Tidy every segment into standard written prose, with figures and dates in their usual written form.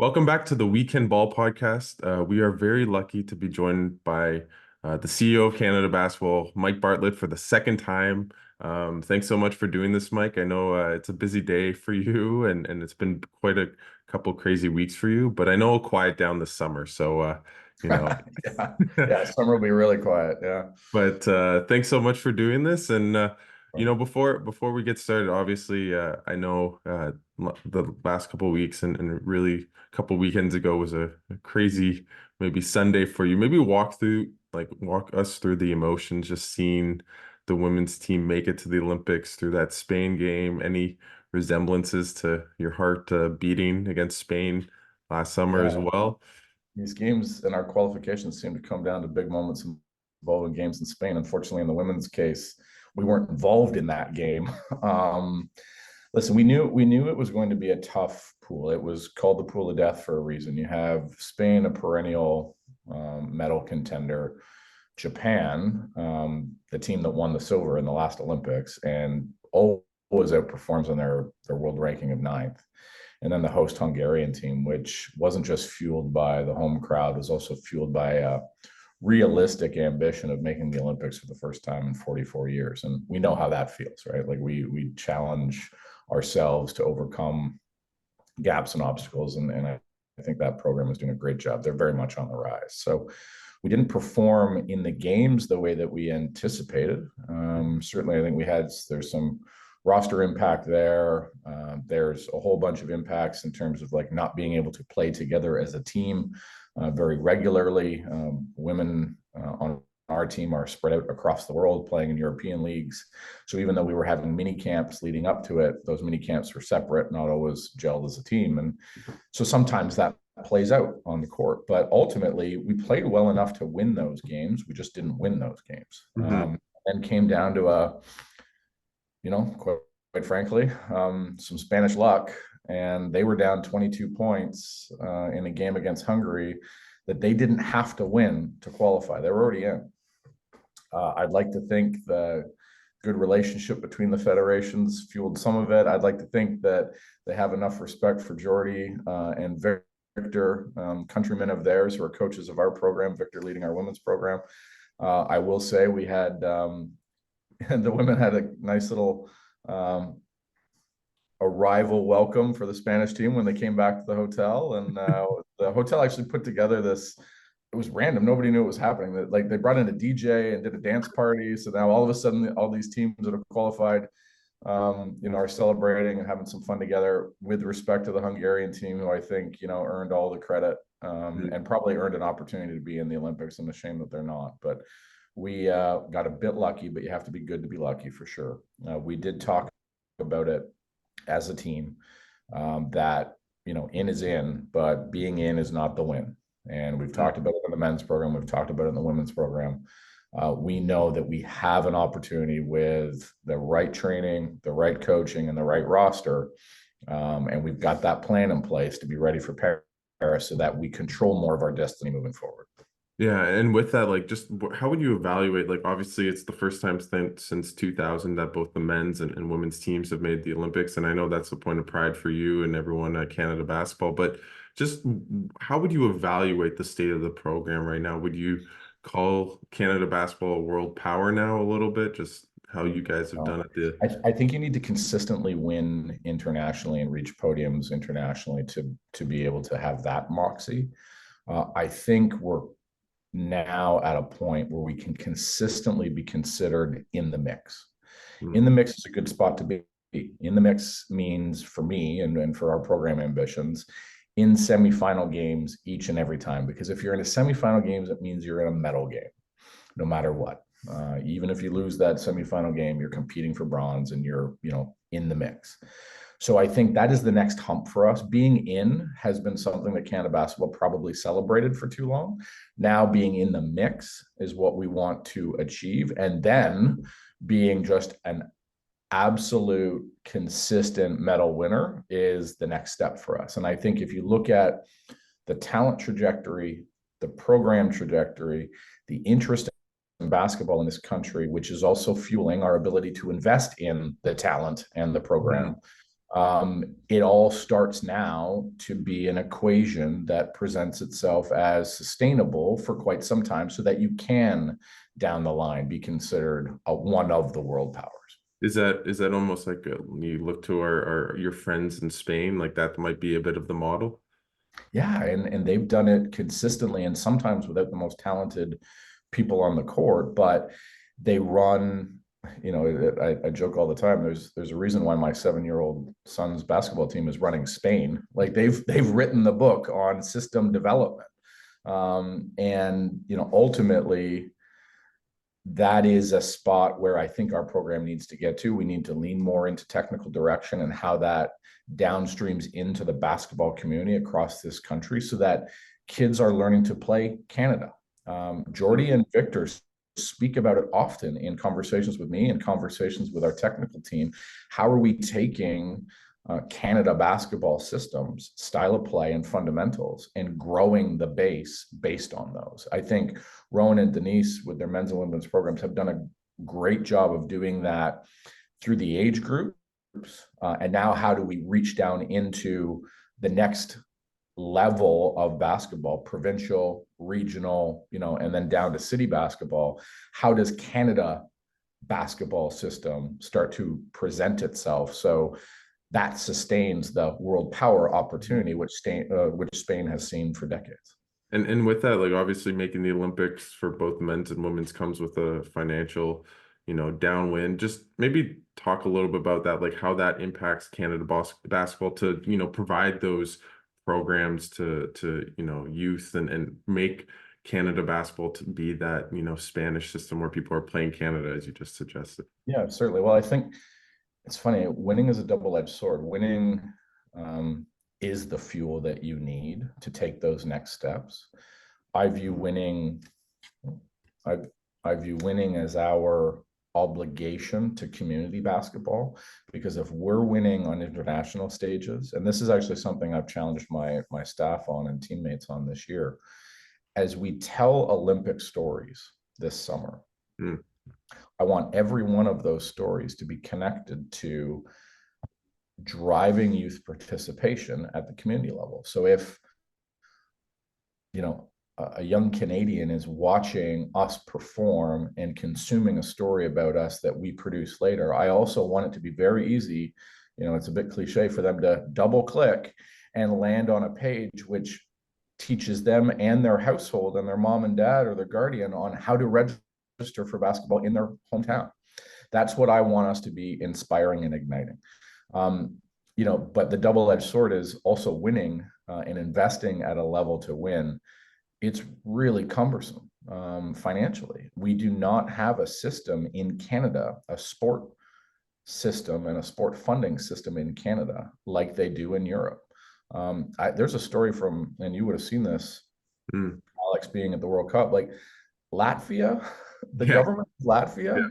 Welcome back to the Weekend Ball podcast. We are very lucky to be joined by the CEO of Canada Basketball, Mike Bartlett, for the second time. Thanks so much for doing this, Mike. I know it's a busy day for you, and it's been quite a couple crazy weeks for you, but I know it'll quiet down this summer. You know, Yeah, yeah, summer will be really quiet. Yeah. But thanks so much for doing this. And before we get started, obviously, I know the last couple of weeks and really a couple weekends ago was a crazy maybe Sunday for you. Maybe walk us through the emotions, just seeing the women's team make it to the Olympics through that Spain game. Any resemblances to your heart beating against Spain last summer as Yeah. well? These games and our qualifications seem to come down to big moments involving games in Spain. Unfortunately, in the women's case, we weren't involved in that game. Um, Listen, we knew it was going to be a tough pool. It was called the pool of death for a reason. You have Spain, a perennial medal contender, Japan, the team that won the silver in the last Olympics, and always outperforms on their world ranking of ninth. And then the host Hungarian team, which wasn't just fueled by the home crowd, was also fueled by a realistic ambition of making the Olympics for the first time in 44 years. And we know how that feels, right? Like we challenge ourselves to overcome gaps and obstacles. And I think that program is doing a great job. They're very much on the rise. So we didn't perform in the games the way that we anticipated. Certainly, I think there's some roster impact there. There's a whole bunch of impacts in terms of like not being able to play together as a team very regularly. Women on our team are spread out across the world playing in European leagues. So even though we were having mini camps leading up to it, those mini camps were separate, not always gelled as a team. And so sometimes that plays out on the court. But ultimately, we played well enough to win those games. We just didn't win those games. Hmm. And came down to quite frankly, some Spanish luck. And they were down 22 points in a game against Hungary that they didn't have to win to qualify. They were already in. I'd like to think the good relationship between the federations fueled some of it. I'd like to think that they have enough respect for Jordy and Victor, countrymen of theirs who are coaches of our program, Victor leading our women's program. I will say we had, and the women had a nice little arrival welcome for the Spanish team when they came back to the hotel. And the hotel actually put together this, it was random. Nobody knew what was happening. That like they brought in a DJ and did a dance party. So now all of a sudden, all these teams that have qualified, are celebrating and having some fun together with respect to the Hungarian team, who I think, earned all the credit and probably earned an opportunity to be in the Olympics. I'm ashamed that they're not, but we got a bit lucky, but you have to be good to be lucky for sure. We did talk about it as a team that, in is in, but being in is not the win. And we've talked about it in the men's program. We've talked about it in the women's program. We know that we have an opportunity with the right training, the right coaching, and the right roster. And we've got that plan in place to be ready for Paris so that we control more of our destiny moving forward. Yeah, and with that, like, just how would you evaluate? Like, obviously, it's the first time since 2000 that both the men's and women's teams have made the Olympics, and I know that's a point of pride for you and everyone at Canada Basketball. But just how would you evaluate the state of the program right now? Would you call Canada Basketball a world power now a little bit? Just how you guys have done No. it. The I think you need to consistently win internationally and reach podiums internationally to be able to have that moxie. I think we're now at a point where we can consistently be considered in the mix. In the mix is a good spot to be. In the mix means for me and for our program ambitions in semifinal games each and every time. Because if you're in a semifinal games, it means you're in a medal game, no matter what. Even if you lose that semifinal game, you're competing for bronze and you're, in the mix. So I think that is the next hump for us. Being in has been something that Canada Basketball probably celebrated for too long. Now being in the mix is what we want to achieve. And then being just an absolute consistent medal winner is the next step for us. And I think if you look at the talent trajectory, the program trajectory, the interest in basketball in this country, which is also fueling our ability to invest in the talent and the program. It all starts now to be an equation that presents itself as sustainable for quite some time so that you can, down the line, be considered one of the world powers. Is that almost like when you look to our your friends in Spain, like that might be a bit of the model? Yeah, and they've done it consistently and sometimes without the most talented people on the court, but they run, I joke all the time. There's a reason why my 7-year-old son's basketball team is running Spain. Like they've written the book on system development. And ultimately that is a spot where I think our program needs to get to. We need to lean more into technical direction and how that downstreams into the basketball community across this country so that kids are learning to play Canada. Jordy and Victor speak about it often in conversations with me and conversations with our technical team. How are we taking Canada basketball systems, style of play, and fundamentals, and growing the base based on those? I think Rowan and Denise, with their men's and women's programs, have done a great job of doing that through the age groups. And now, how do we reach down into the next level of basketball, provincial, regional, and then down to city basketball? How does Canada basketball system start to present itself so that sustains the world power opportunity, which Spain has seen for decades? And with that, like obviously making the Olympics for both men's and women's comes with a financial, downwind. Just maybe talk a little bit about that, like how that impacts Canada basketball to, provide those programs to youth and make Canada basketball to be that, Spanish system where people are playing Canada, as you just suggested. Yeah, certainly. Well, I think it's funny. Winning is a double-edged sword. Winning is the fuel that you need to take those next steps. I view winning, I, I view winning as our obligation to community basketball, because if we're winning on international stages, and this is actually something I've challenged my staff on and teammates on this year, as we tell Olympic stories this summer, Mm. I want every one of those stories to be connected to driving youth participation at the community level. So if a young Canadian is watching us perform and consuming a story about us that we produce later, I also want it to be very easy. It's a bit cliche for them to double click and land on a page which teaches them and their household and their mom and dad or their guardian on how to register for basketball in their hometown. That's what I want us to be inspiring and igniting. But the double-edged sword is also winning and investing at a level to win. It's really cumbersome financially. We do not have a system in Canada, a sport system and a sport funding system in Canada like they do in Europe. There's a story from, and you would have seen this, Alex, being at the World Cup, like Latvia, the Yeah. government of Latvia, Yeah.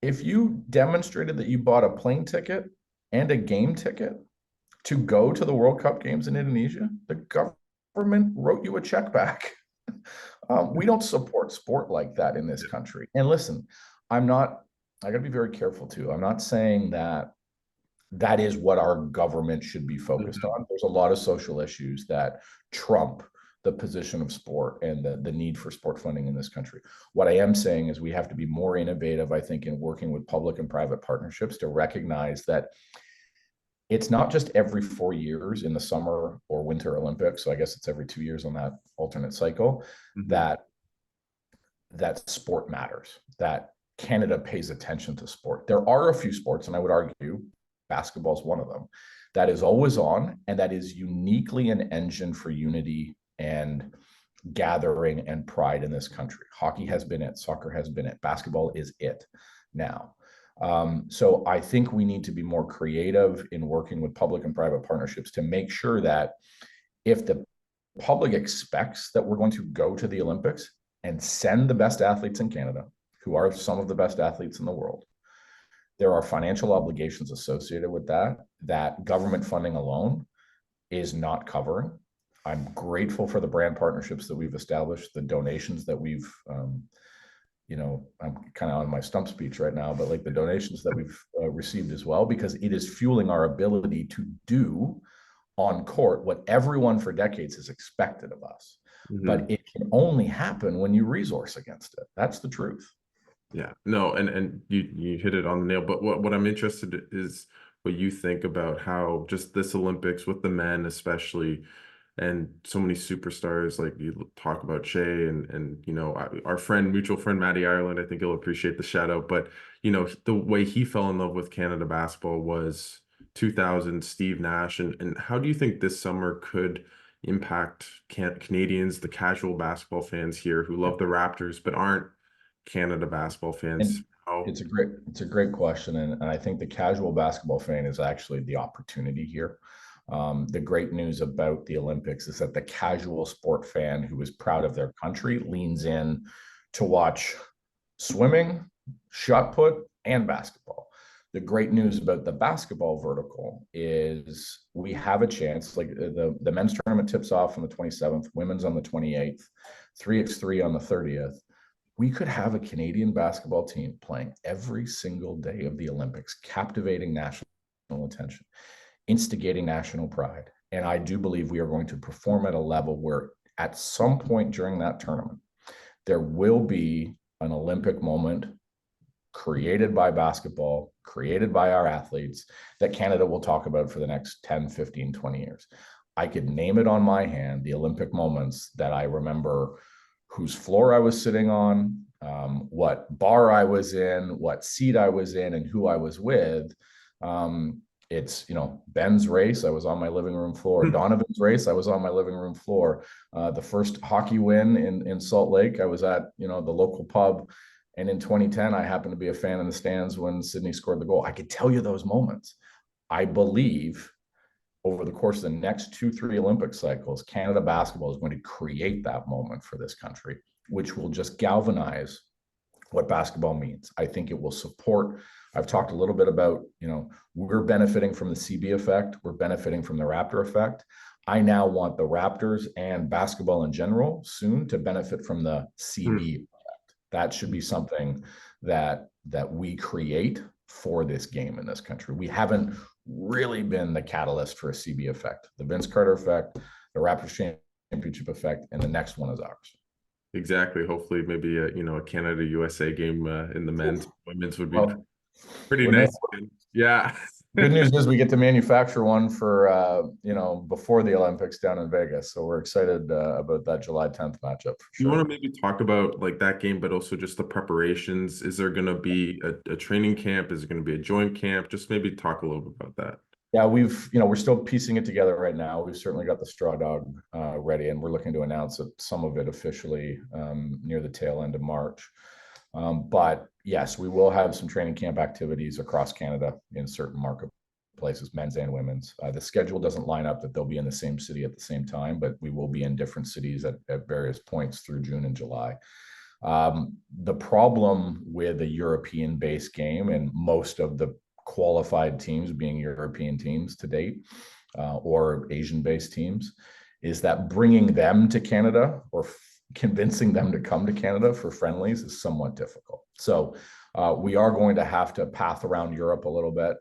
if you demonstrated that you bought a plane ticket and a game ticket to go to the World Cup games in Indonesia, the government wrote you a check back. We don't support sport like that in this country. And listen, I got to be very careful too. I'm not saying that is what our government should be focused on. There's a lot of social issues that trump the position of sport and the need for sport funding in this country. What I am saying is we have to be more innovative, I think, in working with public and private partnerships to recognize that it's not just every 4 years in the summer or winter Olympics. So I guess it's every 2 years on that alternate cycle that sport matters, that Canada pays attention to sport. There are a few sports, and I would argue basketball is one of them, that is always on and that is uniquely an engine for unity and gathering and pride in this country. Hockey has been it, soccer has been it, basketball is it now. So I think we need to be more creative in working with public and private partnerships to make sure that if the public expects that we're going to go to the Olympics and send the best athletes in Canada, who are some of the best athletes in the world, there are financial obligations associated with that government funding alone is not covering. I'm grateful for the brand partnerships that we've established, the donations that we've I'm kind of on my stump speech right now, but like the donations that we've received as well, because it is fueling our ability to do on court what everyone for decades has expected of us. Mhm. But it can only happen when you resource against it. That's the truth. Yeah, no, and you hit it on the nail. But what I'm interested is what you think about how just this Olympics with the men especially, and so many superstars like you talk about Shea and our friend mutual friend Matty Ireland. I think he'll appreciate the shout out. But the way he fell in love with Canada basketball was 2000 Steve Nash, and how do you think this summer could impact Canadians, the casual basketball fans here who love the Raptors but aren't Canada basketball fans? And How it's a great question, and I think the casual basketball fan is actually the opportunity here. The great news about the Olympics is that the casual sport fan who is proud of their country leans in to watch swimming, shot put, and basketball. The great news about the basketball vertical is we have a chance. Like the men's tournament tips off on the 27th, women's on the 28th, 3x3 on the 30th. We could have a Canadian basketball team playing every single day of the Olympics, captivating national attention, instigating national pride. And I do believe we are going to perform at a level where at some point during that tournament, there will be an Olympic moment created by basketball, created by our athletes that Canada will talk about for the next 10, 15, 20 years. I could name it on my hand, the Olympic moments that I remember whose floor I was sitting on, what bar I was in, what seat I was in, and who I was with. It's Ben's race, I was on my living room floor. Donovan's race, I was on my living room floor. The first hockey win in Salt Lake, I was at the local pub. And in 2010, I happened to be a fan in the stands when Sydney scored the goal. I could tell you those moments. I believe over the course of the next 2-3 Olympic cycles, Canada basketball is going to create that moment for this country, which will just galvanize what basketball means. I think it will support. I've talked a little bit about, we're benefiting from the CB effect. We're benefiting from the Raptor effect. I now want the Raptors and basketball in general soon to benefit from the CB effect. That should be something that we create for this game in this country. We haven't really been the catalyst for a CB effect. The Vince Carter effect, the Raptors championship effect, and the next one is ours. exactly. Hopefully, maybe a Canada USA game in the men's, women's would be Well, pretty we may. nice. Yeah. Good news is we get to manufacture one for before the Olympics down in Vegas. So we're excited about that July 10th matchup for You want to sure. maybe talk about like that game, but also just the preparations? Is there going to be a training camp? Is it going to be a joint camp? Just maybe talk a little bit about that. Yeah, we're still piecing it together right now. We've certainly got the straw dog ready, and we're looking to announce some of it officially near the tail end of March. But yes, we will have some training camp activities across Canada in certain marketplaces, men's and women's. The schedule doesn't line up that they'll be in the same city at the same time, but we will be in different cities at various points through June and July. The problem with a European-based game and most of the qualified teams being European teams to date or Asian-based teams is that bringing them to Canada or convincing them to come to Canada for friendlies is somewhat difficult. So we are going to have to path around Europe a little bit.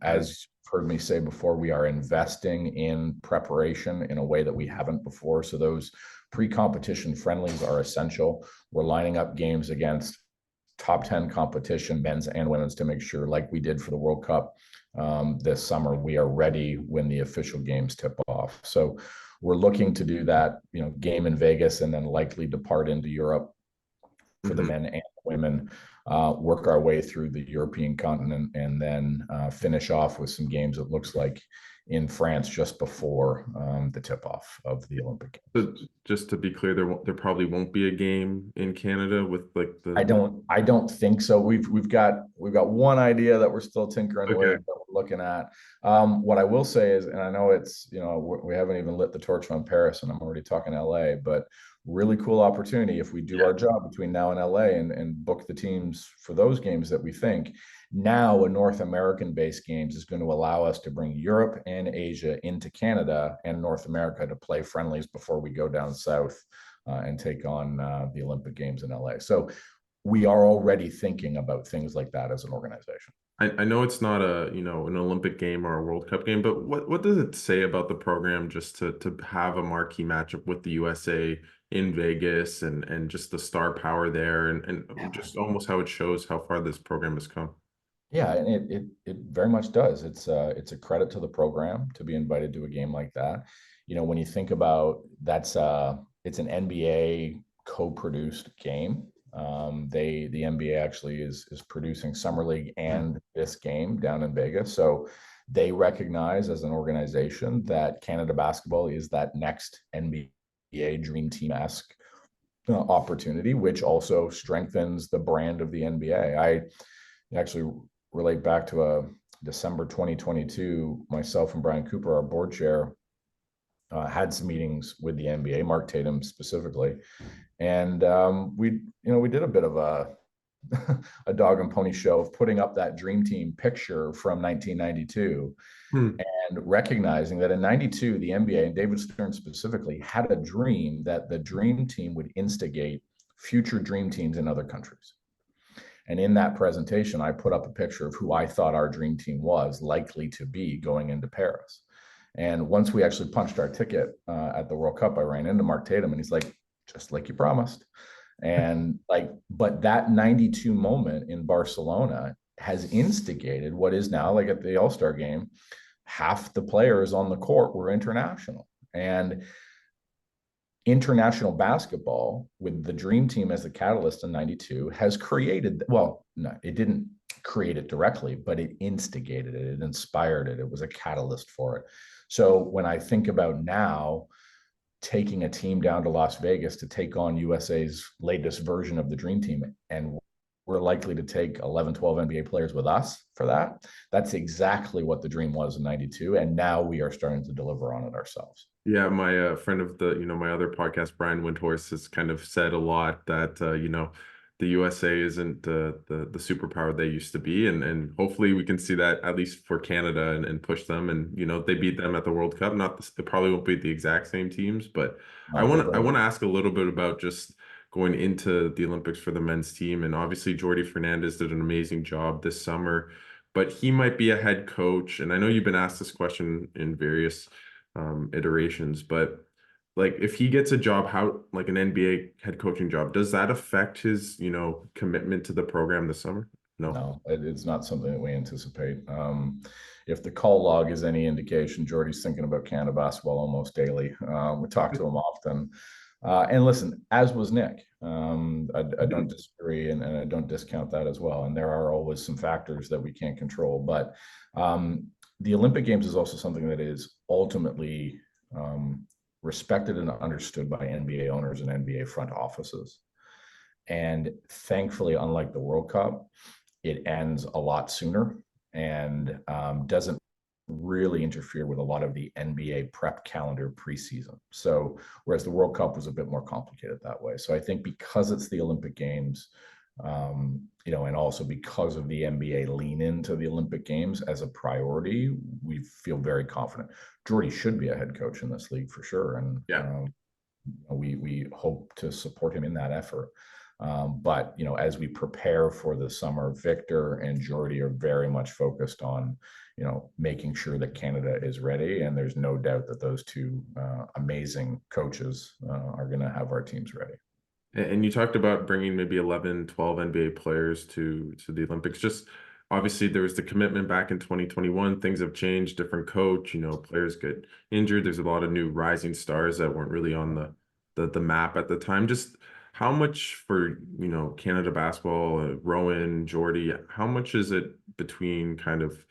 As you've heard me say before, we are investing in preparation in a way that we haven't before. So those pre-competition friendlies are essential. We're lining up games against top 10 competition, men's and women's, to make sure, like we did for the World Cup this summer, we are ready when the official games tip off. So we're looking to do that, game in Vegas and then likely depart into Europe for the men and women, work our way through the European continent, and then finish off with some games, it looks like, in France just before the tip-off of the Olympic So Games. just to be clear, there probably won't be a game in Canada with like I the don't think so. We've got one idea that we're still tinkering okay. with, that we're looking at. What I will say is, and I know it's we haven't even lit the torch on Paris, and I'm already talking LA, but really cool opportunity if we do Yeah. our job between now and LA and book the teams for those games that we think. Now a North American based games is going to allow us to bring Europe and Asia into Canada and North America to play friendlies before we go down south and take on the Olympic Games in LA. So we are already thinking about things like that as an organization. I know it's not a, an Olympic game or a World Cup game, but what does it say about the program just to have a marquee matchup with the USA in Vegas and just the star power there and just almost how it shows how far this program has come. Yeah, and it very much does. It's a credit to the program to be invited to a game like that. When you think about it's an NBA co-produced game. The NBA actually is producing Summer League and this game down in Vegas. So they recognize as an organization that Canada basketball is that next NBA dream team-esque opportunity, which also strengthens the brand of the NBA. I actually relate back to a December 2022, myself and Brian Cooper, our board chair, had some meetings with the NBA, Mark Tatum specifically, and we did a bit of a dog and pony show of putting up that dream team picture from 1992 Hmm. and recognizing that in 92 the NBA and David Stern specifically had a dream that the dream team would instigate future dream teams in other countries. And in that presentation, I put up a picture of who I thought our dream team was likely to be going into Paris. And once we actually punched our ticket at the World Cup, I ran into Mark Tatum and he's like, just like you promised. And but that 92 moment in Barcelona has instigated what is now, like at the All-Star game, half the players on the court were international. And international basketball with the dream team as the catalyst in 92 has created, well, no, it didn't create it directly, but it instigated it, it inspired it, it was a catalyst for it. So when I think about now taking a team down to Las Vegas to take on USA's latest version of the dream team, and we're likely to take 11, 12 NBA players with us for that. That's exactly what the dream was in 92. And now we are starting to deliver on it ourselves. Yeah, my friend of my other podcast, Brian Windhorst, has kind of said a lot that the USA isn't the superpower they used to be, and hopefully we can see that at least for Canada and push them, and they beat them at the World Cup. Not the, They probably won't beat the exact same teams, but I want to ask a little bit about just going into the Olympics for the men's team, and obviously Jordi Fernandez did an amazing job this summer, but he might be a head coach, and I know you've been asked this question in various iterations. But like, if he gets a job, how like an NBA head coaching job, does that affect his, commitment to the program this summer? No. No, it's not something that we anticipate. If the call log is any indication, Jordy's thinking about Canada basketball almost daily. We talk to him often. And listen, as was Nick. I don't disagree and I don't discount that as well. And there are always some factors that we can't control. But the Olympic Games is also something that is ultimately respected and understood by NBA owners and NBA front offices. And thankfully, unlike the World Cup, it ends a lot sooner and doesn't really interfere with a lot of the NBA prep calendar preseason. So, whereas the World Cup was a bit more complicated that way. So, I think because it's the Olympic Games, and also because of the NBA lean into the Olympic Games as a priority, we feel very confident. Jordy should be a head coach in this league for sure, and Yeah. we hope to support him in that effort. But as we prepare for the summer, Victor and Jordy are very much focused on, making sure that Canada is ready. And there's no doubt that those two amazing coaches are going to have our teams ready. And you talked about bringing maybe 11, 12 NBA players to the Olympics. Just obviously there was the commitment back in 2021. Things have changed, different coach, players get injured. There's a lot of new rising stars that weren't really on the map at the time. Just how much for, Canada basketball, Rowan, Jordy, how much is it between kind of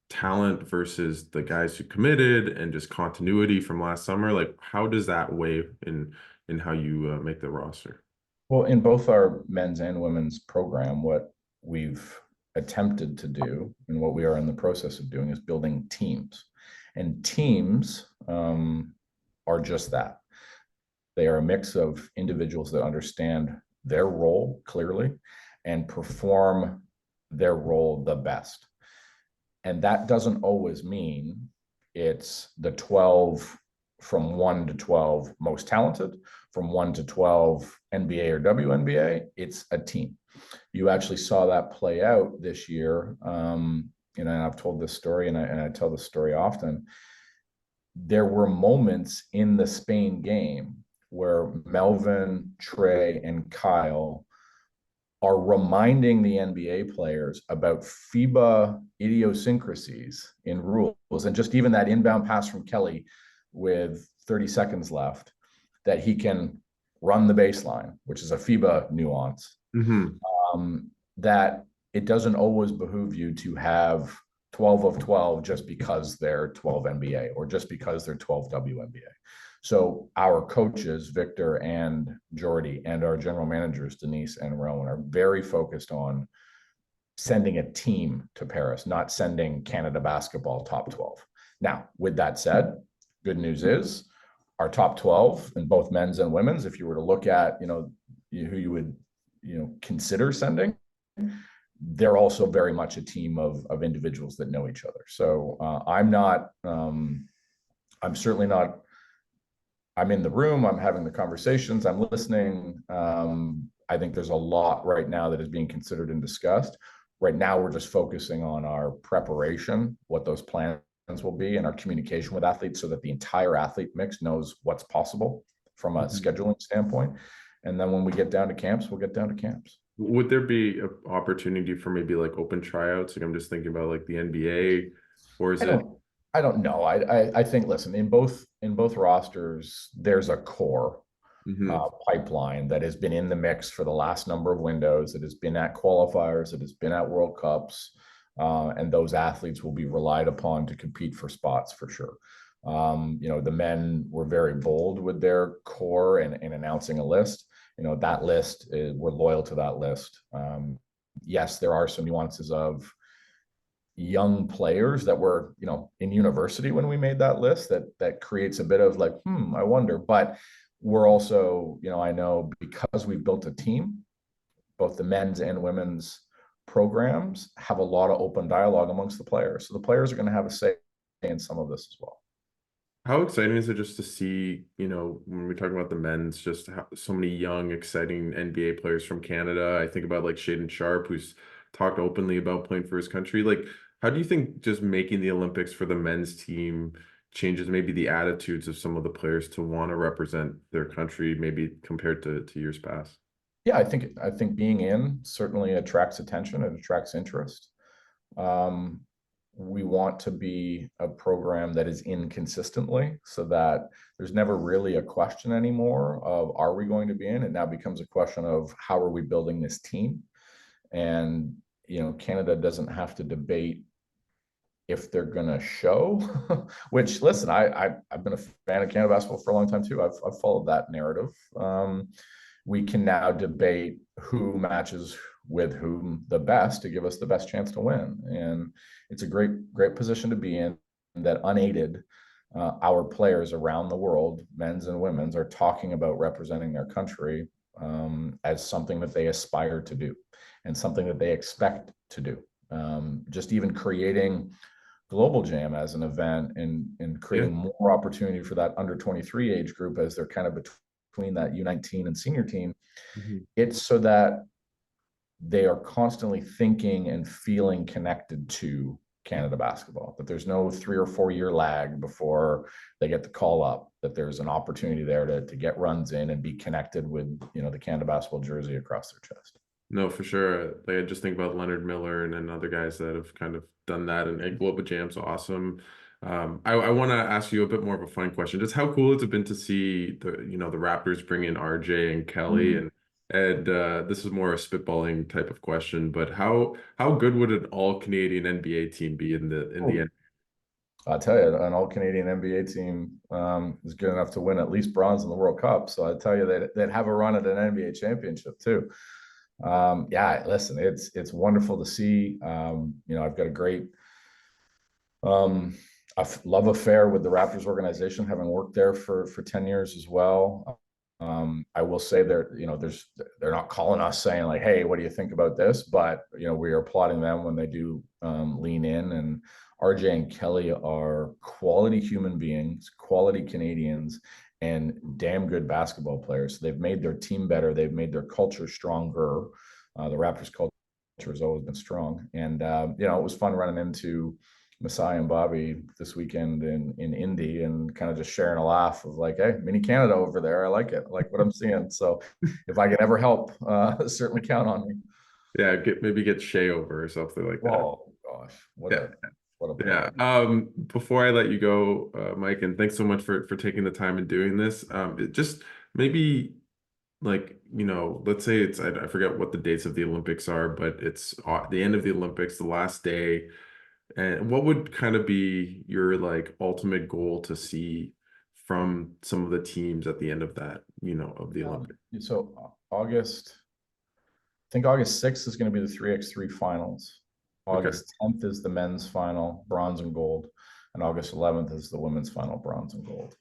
talent versus the guys who committed and just continuity from last summer? Like, how does that weigh in how you make the roster? Well, in both our men's and women's program, what we've attempted to do and what we are in the process of doing is building teams. And teams are just that. They are a mix of individuals that understand their role clearly and perform their role the best. And that doesn't always mean it's the 12 from 1 to 12 most talented, from 1 to 12 NBA or WNBA. It's a team. You actually saw that play out this year. And I've told this story, and I tell this story often. There were moments in the Spain game where Melvin, Trey, and Kyle are reminding the NBA players about FIBA idiosyncrasies in rules. And just even that inbound pass from Kelly with 30 seconds left, that he can run the baseline, which is a FIBA nuance. Mm-hmm. That it doesn't always behoove you to have 12 of 12 just because they're 12 NBA or just because they're 12 WNBA. So our coaches, Victor and Jordy, and our general managers, Denise and Rowan, are very focused on sending a team to Paris, not sending Canada basketball top 12. Now, with that said, good news is our top 12 in both men's and women's, if you were to look at, who you would, consider sending, they're also very much a team of individuals that know each other. So I'm certainly not, I'm in the room, I'm having the conversations, I'm listening. I think there's a lot right now that is being considered and discussed. Right now, we're just focusing on our preparation, what those plans will be, and our communication with athletes so that the entire athlete mix knows what's possible from a scheduling standpoint. And then when we get down to camps, we'll get down to camps. Would there be an opportunity for maybe like open tryouts? Like I'm just thinking about like the NBA, or is it? I don't know. I think, listen, in both rosters, there's a core pipeline that has been in the mix for the last number of windows. It has been at qualifiers. It has been at World Cups, and those athletes will be relied upon to compete for spots for sure. The men were very bold with their core and announcing a list. That list, we're loyal to that list. Yes, there are some nuances of young players that were, in university when we made that list that creates a bit of like, I wonder. But we're also, I know because we've built a team, both the men's and women's programs have a lot of open dialogue amongst the players. So the players are going to have a say in some of this as well. How exciting is it just to see, when we talk about the men's, just how so many young, exciting NBA players from Canada. I think about like Shaden Sharp, who's talked openly about playing for his country. Like, how do you think just making the Olympics for the men's team changes maybe the attitudes of some of the players to want to represent their country, maybe compared to years past? Yeah, I think being in certainly attracts attention. It attracts interest. We want to be a program that is in consistently so that there's never really a question anymore of are we going to be in? It now becomes a question of how are we building this team? And, Canada doesn't have to debate if they're going to show, which listen, I've been a fan of Canada basketball for a long time too. I've followed that narrative. We can now debate who matches with whom the best to give us the best chance to win. And it's a great position to be in that unaided, our players around the world, men's and women's, are talking about representing their country as something that they aspire to do and something that they expect to do. Just even creating Global Jam as an event and creating more opportunity for that under 23 age group as they're kind of between that U19 and senior team. It's so that they are constantly thinking and feeling connected to Canada basketball, that there's no 3 or 4 year lag before they get the call up, that there's an opportunity there to get runs in and be connected with, the Canada basketball jersey across their chest. No, for sure. Like I just think about Leonard Miller and other guys that have kind of done that, and Global Jam's awesome. I want to ask you a bit more of a fun question. Just how cool has it been to see the Raptors bring in RJ and Kelly, and this is more a spitballing type of question, but how good would an all Canadian NBA team be in the end? I'll tell you, an all Canadian NBA team is good enough to win at least bronze in the World Cup. So I tell you that they'd have a run at an NBA championship too. Yeah, listen, it's wonderful to see. I've got a great love affair with the Raptors organization, having worked there for 10 years as well. I will say they're not calling us saying like, hey, what do you think about this? But we are applauding them when they do lean in, and RJ and Kelly are quality human beings, quality Canadians, and damn good basketball players. So they've made their team better. They've made their culture stronger. The Raptors culture has always been strong. And, it was fun running into Masai and Bobby this weekend in Indy and kind of just sharing a laugh of like, hey, mini Canada over there. I like it. I like what I'm seeing. So if I can ever help, certainly count on me. Yeah, maybe get Shea over or something like that. Oh gosh, Yeah. what a Yeah. player. Before I let you go, Mike, and thanks so much for taking the time and doing this. It just maybe like, let's say I forget what the dates of the Olympics are, but it's the end of the Olympics, the last day. And what would kind of be your like ultimate goal to see from some of the teams at the end of that, of the Olympics? So I think August 6th is going to be the 3x3 finals. Okay. August 10th is the men's final, bronze and gold, and August 11th is the women's final, bronze and gold.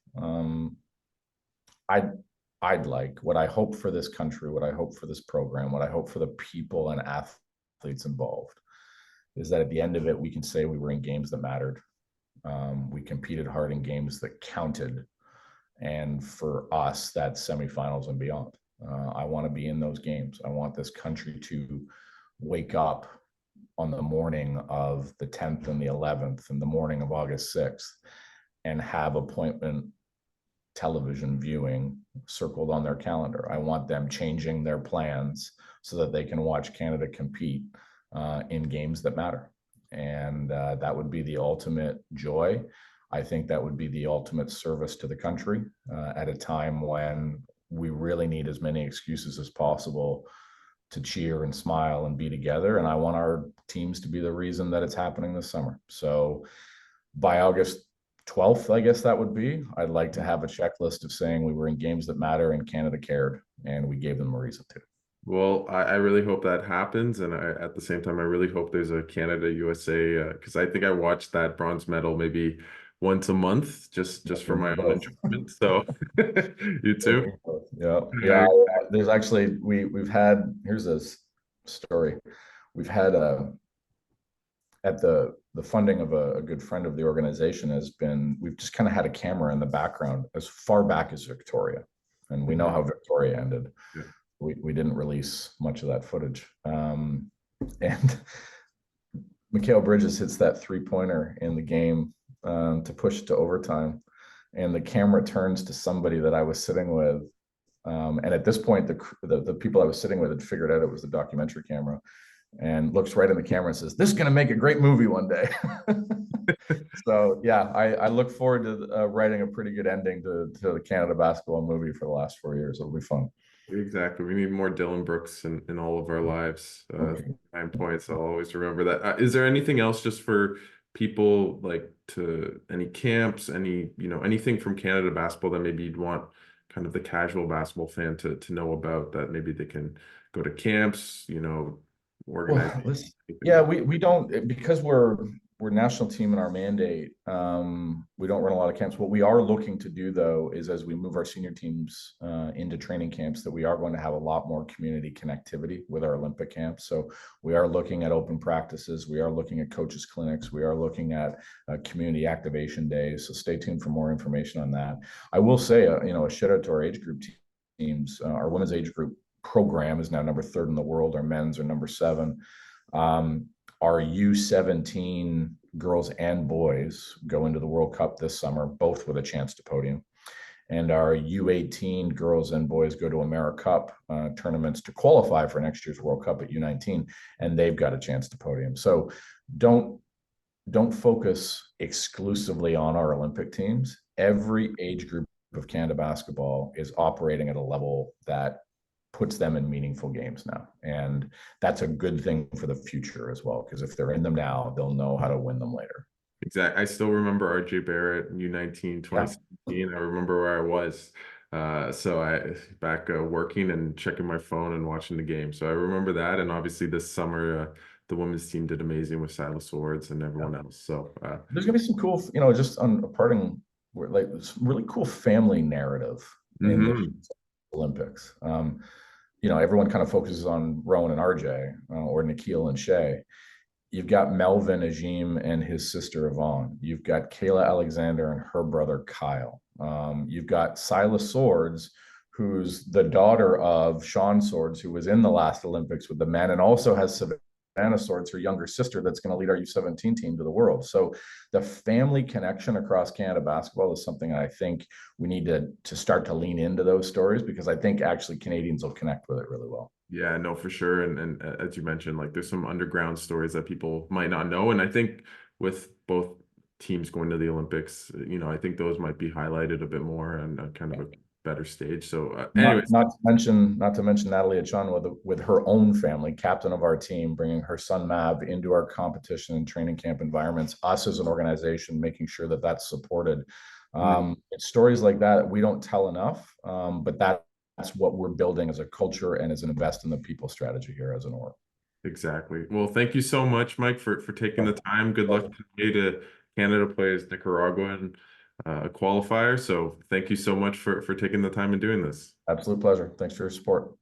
I'd I'd like what I hope for this country, what I hope for this program, what I hope for the people and athletes involved is that at the end of it, we can say we were in games that mattered. We competed hard in games that counted. And for us, that's semifinals and beyond. I want to be in those games. I want this country to wake up on the morning of the 10th and the 11th and the morning of August 6th and have appointment television viewing circled on their calendar. I want them changing their plans so that they can watch Canada compete in games that matter. And that would be the ultimate joy. I think that would be the ultimate service to the country at a time when we really need as many excuses as possible to cheer and smile and be together. And I want our teams to be the reason that it's happening this summer. So by August 12th, I guess that would be, I'd like to have a checklist of saying we were in games that matter and Canada cared and we gave them a reason to. Well, I really hope that happens, and at the same time, I really hope there's a Canada USA because I think I watch that bronze medal maybe once a month, just for my own Both. enjoyment. So, you too. Yeah, yeah. Uh, There's actually we've had here's a story. We've had at the funding of a good friend of the organization has been we've just kind of had a camera in the background as far back as Victoria, and we know how Victoria ended. yeah. We didn't release much of that footage, and Mikal Bridges hits that 3-pointer in the game to push it to overtime, and the camera turns to somebody that I was sitting with. And at this point, the people I was sitting with had figured out it was the documentary camera and looks right in the camera and says, "This is going to make a great movie one day." So yeah, I look forward to writing a pretty good ending to the Canada basketball movie for the last 4 years. It'll be fun. Exactly. We need more Dylan Brooks in all of our lives. Okay. 9 points. I'll always remember that. Is there anything else just for people like to any camps, anything from Canada basketball that maybe you'd want kind of the casual basketball fan to know about that maybe they can go to camps, organize Well, anything yeah, like we don't because we're national team in our mandate. We don't run a lot of camps. What we are looking to do though is as we move our senior teams into training camps, that we are going to have a lot more community connectivity with our Olympic camps. So we are looking at open practices. We are looking at coaches clinics. We are looking at community activation days. So stay tuned for more information on that. I will say, a shout out to our age group teams. Our women's age group program is now number 3rd in the world. Our men's are number 7. Our U17 girls and boys go into the World Cup this summer, both with a chance to podium. And our U18 girls and boys go to AmeriCup tournaments to qualify for next year's World Cup at U19, and they've got a chance to podium. So don't focus exclusively on our Olympic teams. Every age group of Canada basketball is operating at a level that puts them in meaningful games now. And that's a good thing for the future as well, because if they're in them now, they'll know how to win them later. Exactly. I still remember RJ Barrett, U19, Yeah. 2017. I remember where I was. So I back working and checking my phone and watching the game. So I remember that. And obviously this summer, the women's team did amazing with Silas Swords and everyone else. So There's gonna be some cool, just on a parting, like this really cool family narrative in the mhm. Olympics. Everyone kind of focuses on Rowan and RJ or Nikhil and Shea. you've got Melvin Ajim and his sister Yvonne. You've got Kayla Alexander and her brother Kyle. You've got Silas Swords, who's the daughter of Sean Swords, who was in the last Olympics with the men, and also has Savannah Swords, her younger sister, that's going to lead our U17 team to the world. So the family connection across Canada basketball is something I think we need to start to lean into those stories, because I think actually Canadians will connect with it really well. Yeah, no, for sure. And as you mentioned, like there's some underground stories that people might not know. And I think with both teams going to the Olympics, I think those might be highlighted a bit more and kind of a better stage. So, anyways, Not to mention Natalie Achon with her own family, captain of our team, bringing her son Mav into our competition and training camp environments. Us as an organization making sure that that's supported. It's stories like that we don't tell enough, but that's what we're building as a culture and as an invest in the people strategy here as an org. exactly. Well, thank you so much, Mike, for taking the time. Good luck today to Canada plays Nicaraguan qualifier. So thank you so much for taking the time and doing this. Absolute pleasure. Thanks for your support.